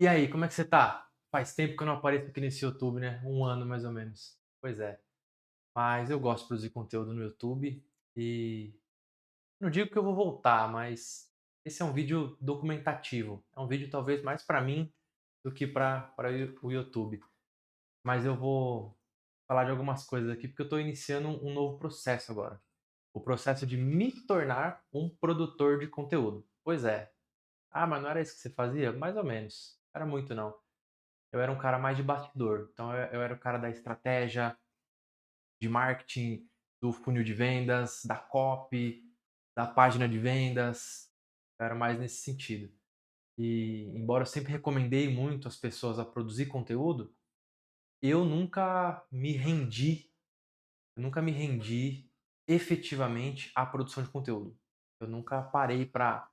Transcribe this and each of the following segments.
E aí, como é que você tá? Faz tempo que eu não apareço aqui nesse YouTube, né? Um ano mais ou menos. Pois é. Mas eu gosto de produzir conteúdo no YouTube e não digo que eu vou voltar, mas esse é um vídeo documentativo. É um vídeo talvez mais pra mim do que para o YouTube. Mas eu vou falar de algumas coisas aqui porque eu tô iniciando um novo processo agora. O processo de me tornar um produtor de conteúdo. Pois é. Ah, mas não era isso que você fazia? Mais ou menos. Não era muito não. Eu era um cara mais de bastidor. Então eu era o cara da estratégia, de marketing, do funil de vendas, da copy, da página de vendas. Eu era mais nesse sentido. E embora eu sempre recomendei muito as pessoas a produzir conteúdo, eu nunca me rendi efetivamente à produção de conteúdo. Eu nunca parei para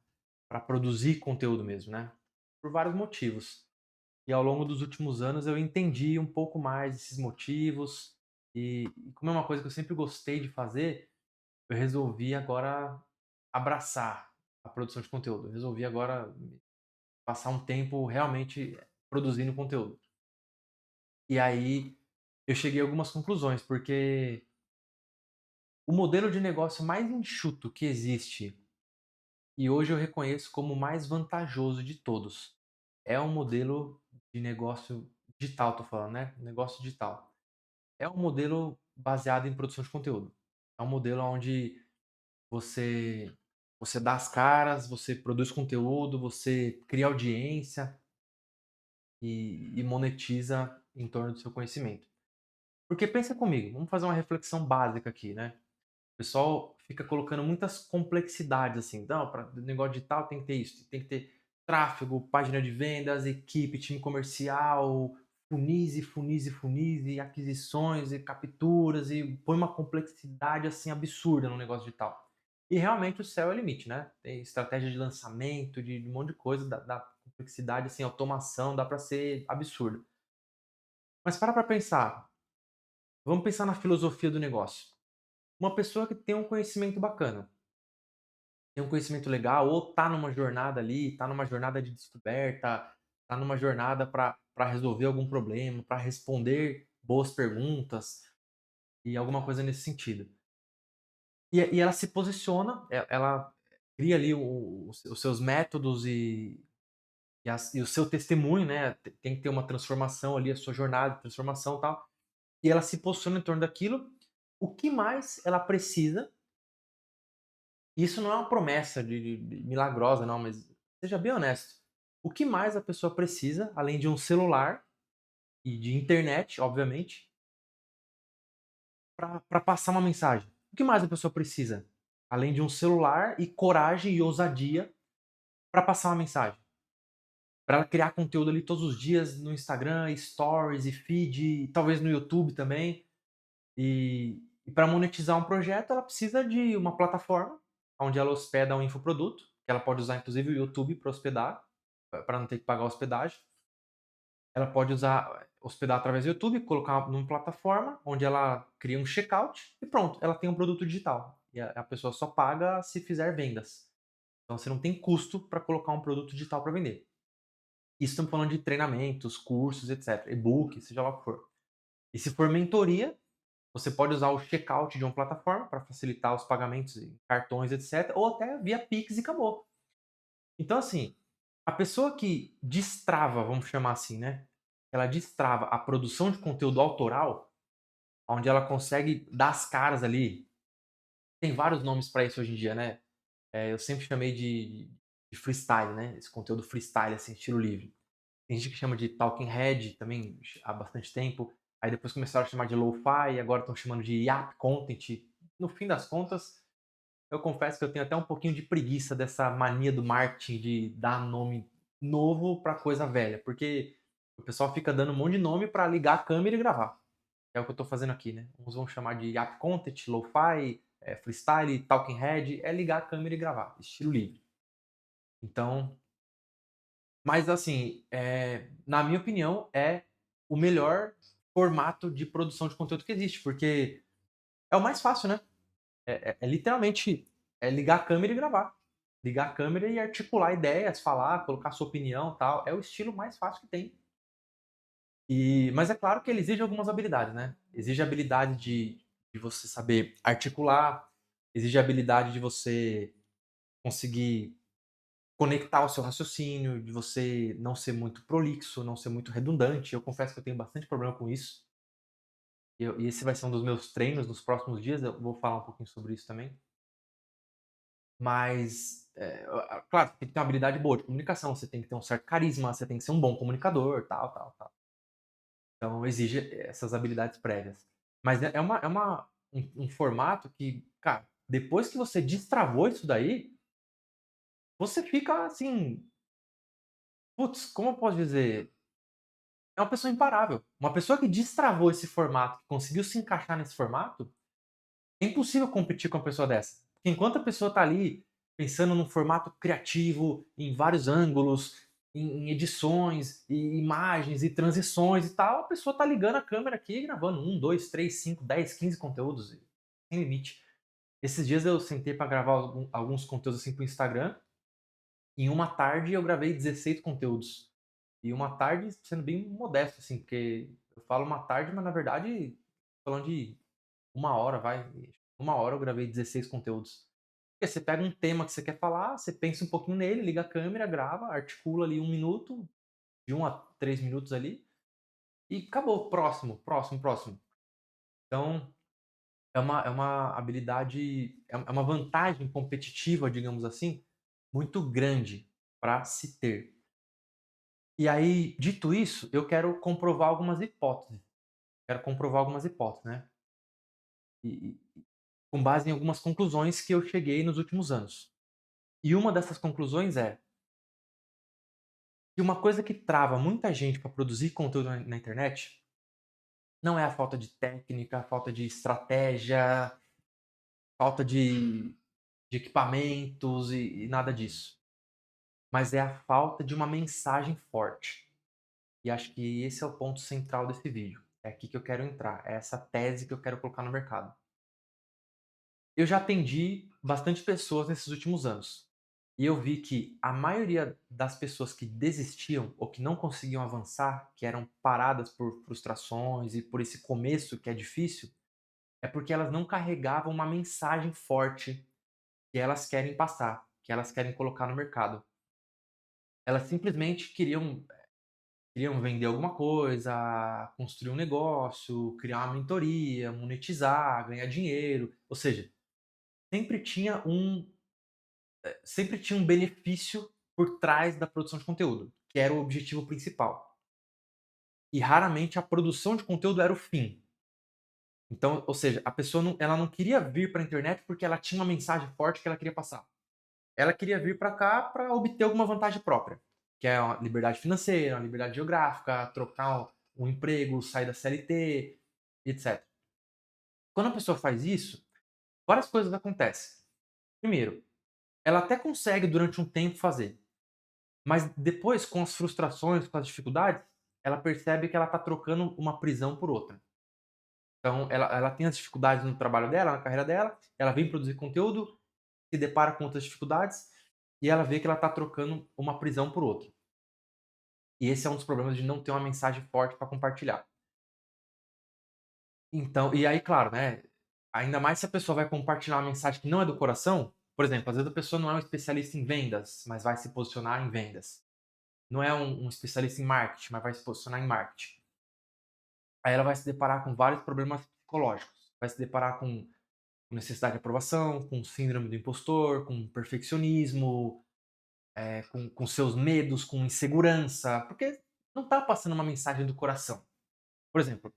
produzir conteúdo mesmo, né? Por vários motivos. E ao longo dos últimos anos eu entendi um pouco mais esses motivos e como é uma coisa que eu sempre gostei de fazer, eu resolvi agora abraçar a produção de conteúdo. Eu resolvi agora passar um tempo realmente produzindo conteúdo. E aí eu cheguei a algumas conclusões, porque o modelo de negócio mais enxuto que existe e hoje eu reconheço como o mais vantajoso de todos, é um modelo de negócio digital, tô falando, né? Negócio digital. É um modelo baseado em produção de conteúdo. É um modelo onde você você dá as caras, você produz conteúdo, você cria audiência e monetiza em torno do seu conhecimento. Porque pensa comigo, vamos fazer uma reflexão básica aqui, né? O pessoal fica colocando muitas complexidades assim, não, para negócio digital tem que ter isso, tem que ter tráfego, página de vendas, equipe, time comercial, funis e funis e funis e aquisições e capturas e põe uma complexidade assim absurda no negócio digital. E realmente o céu é o limite, né? Tem estratégia de lançamento, de um monte de coisa, da complexidade, assim, automação, dá para ser absurdo. Mas para pensar, vamos pensar na filosofia do negócio. Uma pessoa que tem um conhecimento bacana, tem um conhecimento legal, ou tá numa jornada ali, tá numa jornada de descoberta, tá numa jornada para resolver algum problema, para responder boas perguntas e alguma coisa nesse sentido. E ela se posiciona, ela cria ali os seus métodos e o seu testemunho, né? Tem que ter uma transformação ali, a sua jornada de transformação e tal. E ela se posiciona em torno daquilo. O que mais ela precisa. Isso não é uma promessa de milagrosa não, mas seja bem honesto. O que mais a pessoa precisa, além de um celular e de internet, obviamente, para passar uma mensagem? O que mais a pessoa precisa, além de um celular e coragem e ousadia para passar uma mensagem? Para ela criar conteúdo ali todos os dias no Instagram, stories e feed, e talvez no YouTube também. E para monetizar um projeto, ela precisa de uma plataforma onde ela hospeda um infoproduto, que ela pode usar inclusive o YouTube para hospedar, para não ter que pagar hospedagem. Ela pode usar hospedar através do YouTube, colocar numa plataforma onde ela cria um checkout e pronto, ela tem um produto digital. E a pessoa só paga se fizer vendas. Então você não tem custo para colocar um produto digital para vender. Isso estamos falando de treinamentos, cursos, etc. E-book, seja lá o que for. E se for mentoria, você pode usar o checkout de uma plataforma para facilitar os pagamentos em cartões, etc. Ou até via Pix e acabou. Então, assim, a pessoa que destrava, vamos chamar assim, né? Ela destrava a produção de conteúdo autoral, onde ela consegue dar as caras ali. Tem vários nomes para isso hoje em dia, né? Eu sempre chamei de freestyle, né? Esse conteúdo freestyle, assim, estilo livre. Tem gente que chama de talking head também há bastante tempo. Aí depois começaram a chamar de lo-fi, agora estão chamando de yap content. No fim das contas, eu confesso que eu tenho até um pouquinho de preguiça dessa mania do marketing de dar nome novo para coisa velha, porque o pessoal fica dando um monte de nome para ligar a câmera e gravar. É o que eu estou fazendo aqui, né? Uns vão chamar de yap content, lo-fi, freestyle, talking head, é ligar a câmera e gravar, estilo livre. Então, mas assim, na minha opinião, é o melhor formato de produção de conteúdo que existe, porque é o mais fácil, né? É literalmente ligar a câmera e gravar. ligar a câmera e articular ideias, falar, colocar sua opinião, tal. É o estilo mais fácil que tem. Mas é claro que ele exige algumas habilidades, né. Exige a habilidade de você saber articular, exige a habilidade de você conseguir conectar o seu raciocínio, de você não ser muito prolixo, não ser muito redundante. Eu confesso que eu tenho bastante problema com isso. E esse vai ser um dos meus treinos nos próximos dias, eu vou falar um pouquinho sobre isso também. Mas, claro, você tem que ter uma habilidade boa de comunicação, você tem que ter um certo carisma, você tem que ser um bom comunicador, tal, tal, tal. Então exige essas habilidades prévias. Mas é um formato que, cara, depois que você destravou isso daí, você fica assim, putz, como eu posso dizer? É uma pessoa imparável. Uma pessoa que destravou esse formato, que conseguiu se encaixar nesse formato, é impossível competir com uma pessoa dessa. Porque enquanto a pessoa tá ali pensando num formato criativo, em vários ângulos, em edições, e imagens, e transições e tal, a pessoa tá ligando a câmera aqui e gravando 1, 2, 3, 5, 10, 15 conteúdos, sem limite. Esses dias eu sentei para gravar alguns conteúdos assim pro Instagram. Em uma tarde eu gravei 16 conteúdos. E uma tarde sendo bem modesto, assim, porque eu falo uma tarde, mas na verdade, tô falando de uma hora, vai. Uma hora eu gravei 16 conteúdos. Porque você pega um tema que você quer falar, você pensa um pouquinho nele, liga a câmera, grava, articula ali 1 minuto, de 1 a 3 minutos ali, e acabou. Próximo, próximo, próximo. Então, é uma habilidade, é uma vantagem competitiva, digamos assim, muito grande para se ter. E aí, dito isso, eu quero comprovar algumas hipóteses. Quero comprovar algumas hipóteses, né? Com base em algumas conclusões que eu cheguei nos últimos anos. E uma dessas conclusões é que uma coisa que trava muita gente para produzir conteúdo na internet não é a falta de técnica, a falta de estratégia, falta de equipamentos e nada disso. Mas é a falta de uma mensagem forte. E acho que esse é o ponto central desse vídeo. É aqui que eu quero entrar. É essa tese que eu quero colocar no mercado. Eu já atendi bastante pessoas nesses últimos anos. E eu vi que a maioria das pessoas que desistiam ou que não conseguiam avançar, que eram paradas por frustrações e por esse começo que é difícil, é porque elas não carregavam uma mensagem forte que elas querem passar, que elas querem colocar no mercado. Elas simplesmente queriam vender alguma coisa, construir um negócio, criar uma mentoria, monetizar, ganhar dinheiro. Ou seja, sempre tinha um sempre tinha um benefício por trás da produção de conteúdo, que era o objetivo principal. E raramente a produção de conteúdo era o fim. Então, ou seja, a pessoa ela não queria vir para a internet porque ela tinha uma mensagem forte que ela queria passar. Ela queria vir para cá para obter alguma vantagem própria, que é a liberdade financeira, a liberdade geográfica, trocar um emprego, sair da CLT, etc. Quando a pessoa faz isso, várias coisas acontecem. Primeiro, ela até consegue durante um tempo fazer. Mas depois, com as frustrações, com as dificuldades, ela percebe que ela está trocando uma prisão por outra. Então, ela tem as dificuldades no trabalho dela, na carreira dela, ela vem produzir conteúdo, se depara com outras dificuldades e ela vê que ela está trocando uma prisão por outra. E esse é um dos problemas de não ter uma mensagem forte para compartilhar. Então, e aí, claro, né? Ainda mais se a pessoa vai compartilhar uma mensagem que não é do coração. Por exemplo, às vezes a pessoa não é um especialista em vendas, mas vai se posicionar em vendas. Não é um especialista em marketing, mas vai se posicionar em marketing. Aí ela vai se deparar com vários problemas psicológicos. Vai se deparar com necessidade de aprovação, com síndrome do impostor, com perfeccionismo, com seus medos, com insegurança, porque não está passando uma mensagem do coração. Por exemplo,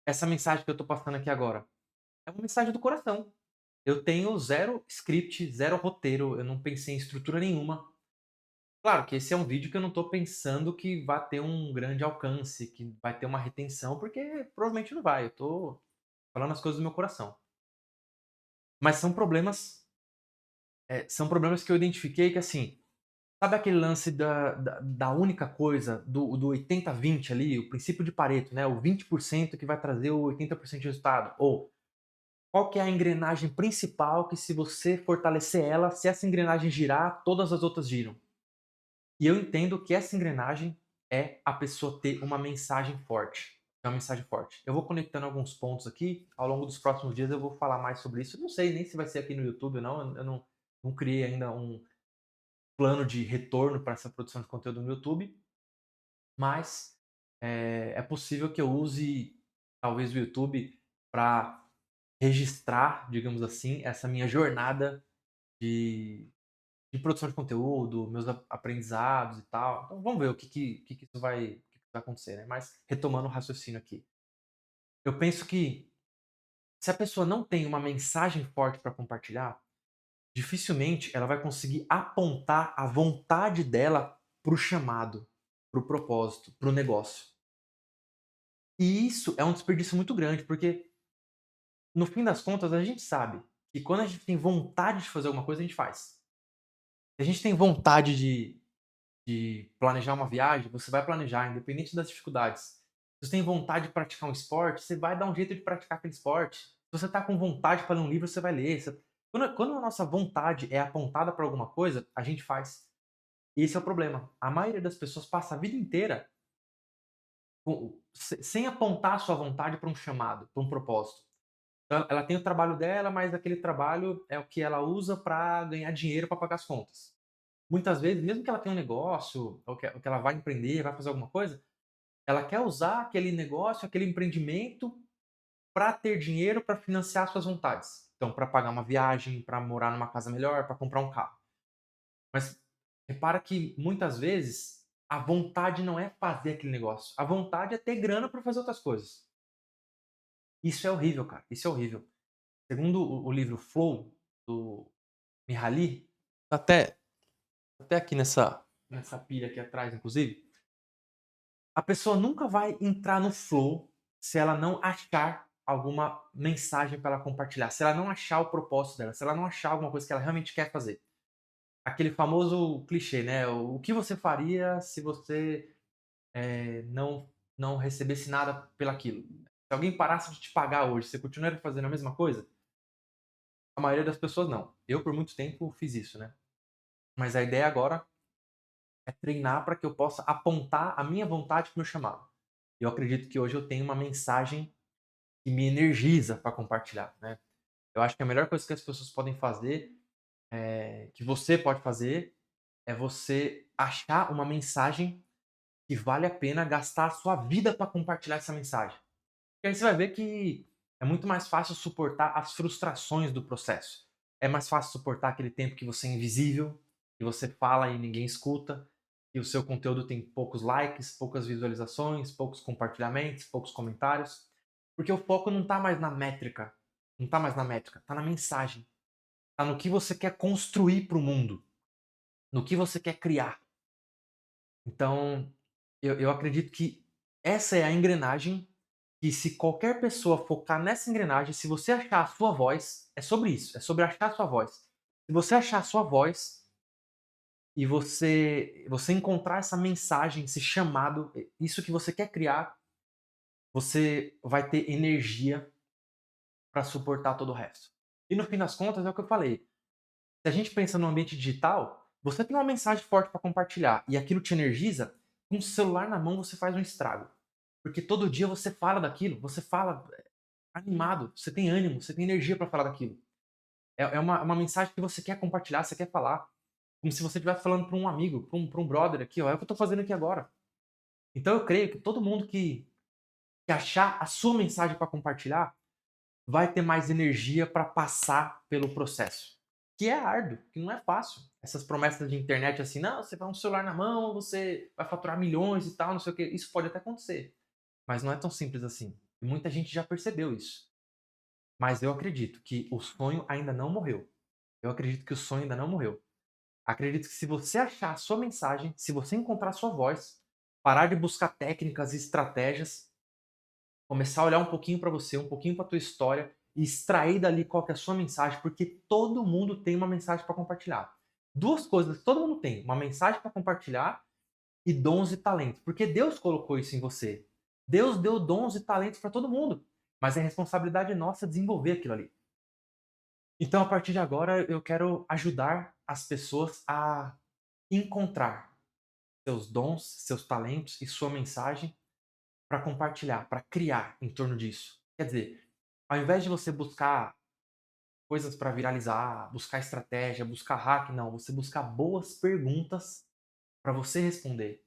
essa mensagem que eu estou passando aqui agora é uma mensagem do coração. Eu tenho zero script, zero roteiro, eu não pensei em estrutura nenhuma. Claro que esse é um vídeo que eu não estou pensando que vai ter um grande alcance, que vai ter uma retenção, porque provavelmente não vai. Eu estou falando as coisas do meu coração. Mas são problemas que eu identifiquei que, assim, sabe aquele lance da única coisa, do 80-20 ali, o princípio de Pareto, né? O 20% que vai trazer o 80% de resultado. Ou Qual que é a engrenagem principal que se você fortalecer ela, se essa engrenagem girar, todas as outras giram? E eu entendo que essa engrenagem é a pessoa ter uma mensagem forte. É uma mensagem forte. Eu vou conectando alguns pontos aqui, ao longo dos próximos dias eu vou falar mais sobre isso. Eu não sei nem se vai ser aqui no YouTube ou não, eu não criei ainda um plano de retorno para essa produção de conteúdo no YouTube, mas é possível que eu use talvez o YouTube para registrar, digamos assim, essa minha jornada de produção de conteúdo, meus aprendizados e tal. Então vamos ver o que que vai acontecer, né. Mas retomando o raciocínio aqui. Eu penso que se a pessoa não tem uma mensagem forte para compartilhar, dificilmente ela vai conseguir apontar a vontade dela para o chamado, para o propósito, para o negócio. E isso é um desperdício muito grande, porque no fim das contas a gente sabe que quando a gente tem vontade de fazer alguma coisa, a gente faz. Se a gente tem vontade de planejar uma viagem, você vai planejar, independente das dificuldades. Se você tem vontade de praticar um esporte, você vai dar um jeito de praticar aquele esporte. Se você está com vontade para ler um livro, você vai ler. Quando a nossa vontade é apontada para alguma coisa, a gente faz. E esse é o problema. A maioria das pessoas passa a vida inteira sem apontar a sua vontade para um chamado, para um propósito. Então, ela tem o trabalho dela, mas aquele trabalho é o que ela usa para ganhar dinheiro para pagar as contas. Muitas vezes, mesmo que ela tenha um negócio, ou que ela vai empreender, vai fazer alguma coisa, ela quer usar aquele negócio, aquele empreendimento para ter dinheiro para financiar suas vontades. Então, para pagar uma viagem, para morar numa casa melhor, para comprar um carro. Mas repara que muitas vezes a vontade não é fazer aquele negócio. A vontade é ter grana para fazer outras coisas. Isso é horrível, cara. Isso é horrível. Segundo o livro Flow, do Mihaly, tá até aqui nessa pilha aqui atrás, inclusive, a pessoa nunca vai entrar no flow se ela não achar alguma mensagem para ela compartilhar, se ela não achar o propósito dela, se ela não achar alguma coisa que ela realmente quer fazer. Aquele famoso clichê, né? O que você faria se você não recebesse nada pelaquilo? Se alguém parasse de te pagar hoje, você continuaria fazendo a mesma coisa? A maioria das pessoas não. Eu, por muito tempo, fiz isso, né? Mas a ideia agora é treinar para que eu possa apontar a minha vontade para o meu chamado. Eu acredito que hoje eu tenho uma mensagem que me energiza para compartilhar, né. Eu acho que a melhor coisa que as pessoas podem fazer, que você pode fazer, é você achar uma mensagem que vale a pena gastar a sua vida para compartilhar essa mensagem. Porque aí você vai ver que é muito mais fácil suportar as frustrações do processo. É mais fácil suportar aquele tempo que você é invisível, que você fala e ninguém escuta, que o seu conteúdo tem poucos likes, poucas visualizações, poucos compartilhamentos, poucos comentários, porque o foco não está mais na métrica, não está mais na métrica, está na mensagem, está no que você quer construir para o mundo, no que você quer criar. Então, eu acredito que essa é a engrenagem que se qualquer pessoa focar nessa engrenagem, se você achar a sua voz, é sobre isso, é sobre achar a sua voz. Se você achar a sua voz e você encontrar essa mensagem, esse chamado, isso que você quer criar, você vai ter energia para suportar todo o resto. E no fim das contas, é o que eu falei. Se a gente pensa no ambiente digital, você tem uma mensagem forte para compartilhar e aquilo te energiza, com o celular na mão você faz um estrago. Porque todo dia você fala daquilo, você fala animado, você tem ânimo, você tem energia para falar daquilo. É uma mensagem que você quer compartilhar, você quer falar, como se você estivesse falando para um amigo, para um brother aqui, ó, é o que eu estou fazendo aqui agora. Então eu creio que todo mundo que achar a sua mensagem para compartilhar, vai ter mais energia para passar pelo processo. Que é árduo, que não é fácil. Essas promessas de internet assim, não, você vai um celular na mão, você vai faturar milhões e tal, não sei o quê. Isso pode até acontecer, mas não é tão simples assim. E muita gente já percebeu isso. Mas eu acredito que o sonho ainda não morreu. Eu acredito que o sonho ainda não morreu. Acredito que se você achar a sua mensagem, se você encontrar a sua voz, parar de buscar técnicas e estratégias, começar a olhar um pouquinho para você, um pouquinho para tua história e extrair dali qual que é a sua mensagem, porque todo mundo tem uma mensagem para compartilhar. Duas coisas que todo mundo tem, uma mensagem para compartilhar e dons e talentos, porque Deus colocou isso em você. Deus deu dons e talentos para todo mundo, mas é responsabilidade nossa desenvolver aquilo ali. Então, a partir de agora, eu quero ajudar as pessoas a encontrar seus dons, seus talentos e sua mensagem para compartilhar, para criar em torno disso. Quer dizer, ao invés de você buscar coisas para viralizar, buscar estratégia, buscar hack, não, você buscar boas perguntas para você responder.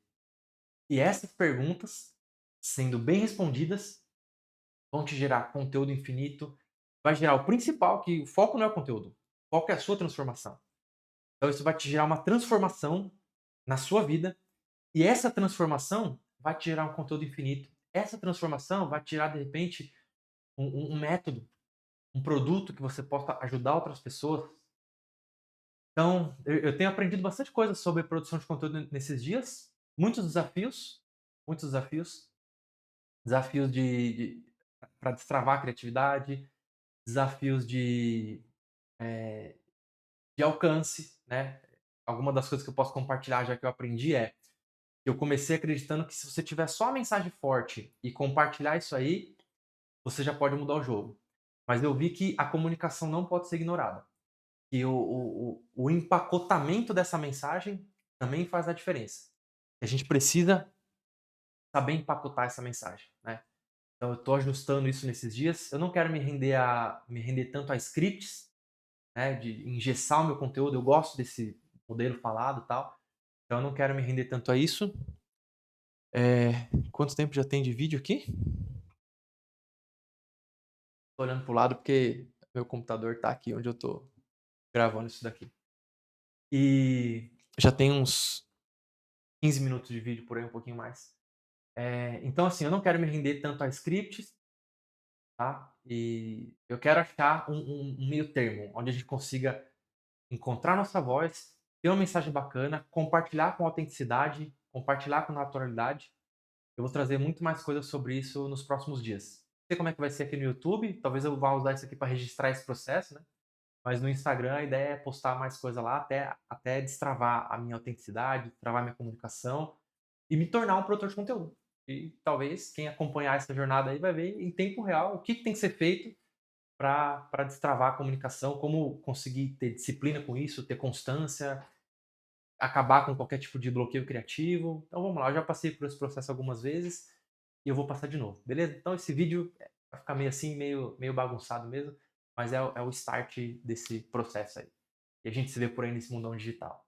E essas perguntas, sendo bem respondidas, vão te gerar conteúdo infinito, vai gerar o principal, que o foco não é o conteúdo, o foco é a sua transformação. Então isso vai te gerar uma transformação na sua vida, e essa transformação vai te gerar um conteúdo infinito. Essa transformação vai te gerar, de repente, um método, um produto que você possa ajudar outras pessoas. Então, eu tenho aprendido bastante coisa sobre produção de conteúdo nesses dias, muitos desafios, desafios de para destravar a criatividade, desafios de alcance, né. Alguma das coisas que eu posso compartilhar já que eu aprendi é, eu comecei acreditando que se você tiver só a mensagem forte e compartilhar isso aí, você já pode mudar o jogo. Mas eu vi que a comunicação não pode ser ignorada, que o empacotamento dessa mensagem também faz a diferença. A gente precisa saber empacotar essa mensagem, né. Então eu estou ajustando isso nesses dias. Eu não quero me render tanto a scripts, né, de engessar o meu conteúdo. Eu gosto desse modelo falado, e tal, então eu não quero me render tanto a isso. Quanto tempo já tem de vídeo aqui? Tô olhando para o lado porque meu computador tá aqui onde eu tô gravando isso daqui. E já tem uns 15 minutos de vídeo por aí, um pouquinho mais. Então assim, eu não quero me render tanto a scripts, tá, e eu quero achar um meio termo, onde a gente consiga encontrar nossa voz, ter uma mensagem bacana, compartilhar com autenticidade, compartilhar com naturalidade. Eu vou trazer muito mais coisas sobre isso nos próximos dias. Não sei como é que vai ser aqui no YouTube, talvez eu vá usar isso aqui para registrar esse processo, né, mas no Instagram a ideia é postar mais coisa lá até destravar a minha autenticidade, destravar a minha comunicação e me tornar um produtor de conteúdo. E talvez quem acompanhar essa jornada aí vai ver em tempo real o que tem que ser feito para destravar a comunicação, como conseguir ter disciplina com isso, ter constância, acabar com qualquer tipo de bloqueio criativo. Então vamos lá, eu já passei por esse processo algumas vezes e eu vou passar de novo, beleza? Então esse vídeo vai ficar meio assim, meio bagunçado mesmo, mas é o start desse processo aí. E a gente se vê por aí nesse mundão digital.